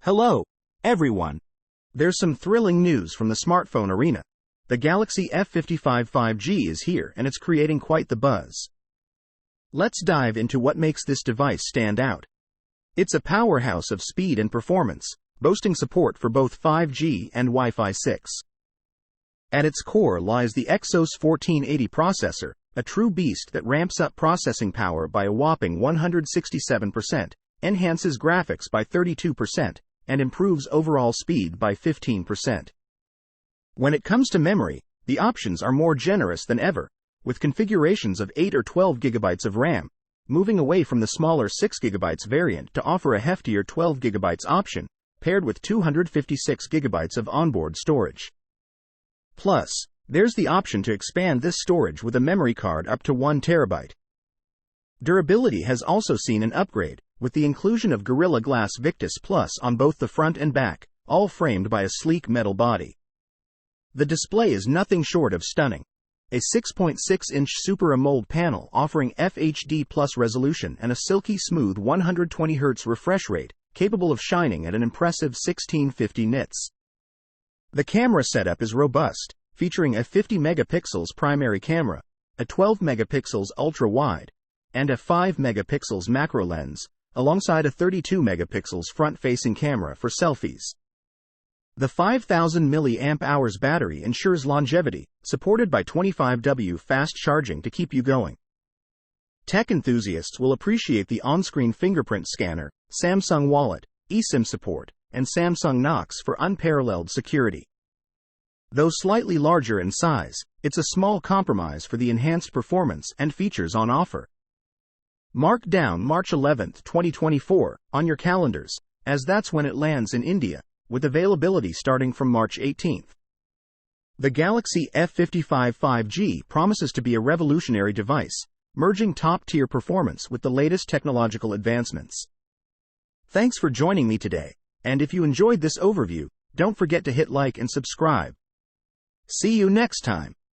Hello, everyone. There's some thrilling news from the smartphone arena. The Galaxy F55 5G is here and it's creating quite the buzz. Let's dive into what makes this device stand out. It's a powerhouse of speed and performance, boasting support for both 5G and Wi-Fi 6. At its core lies the Exos 1480 processor, a true beast that ramps up processing power by a whopping 167%, enhances graphics by 32%, and improves overall speed by 15%. When it comes to memory, the options are more generous than ever, with configurations of 8 or 12 GB of RAM, moving away from the smaller 6 GB variant to offer a heftier 12 GB option, paired with 256 GB of onboard storage. Plus, there's the option to expand this storage with a memory card up to 1 TB. Durability has also seen an upgrade, with the inclusion of Gorilla Glass Victus Plus on both the front and back, all framed by a sleek metal body. The display is nothing short of stunning. A 6.6-inch Super AMOLED panel offering FHD Plus resolution and a silky smooth 120Hz refresh rate, capable of shining at an impressive 1650 nits. The camera setup is robust, featuring a 50 megapixels primary camera, a 12 megapixels ultra-wide, and a 5 megapixels macro lens, alongside a 32 megapixels front-facing camera for selfies. The 5000 mAh battery ensures longevity, supported by 25W fast charging to keep you going. Tech enthusiasts will appreciate the on-screen fingerprint scanner, Samsung Wallet, eSIM support, and Samsung Knox for unparalleled security. Though slightly larger in size, it's a small compromise for the enhanced performance and features on offer. Mark down March 11, 2024, on your calendars, as that's when it lands in India, with availability starting from March 18. The Galaxy F55 5G promises to be a revolutionary device, merging top-tier performance with the latest technological advancements. Thanks for joining me today, and if you enjoyed this overview, don't forget to hit like and subscribe. See you next time.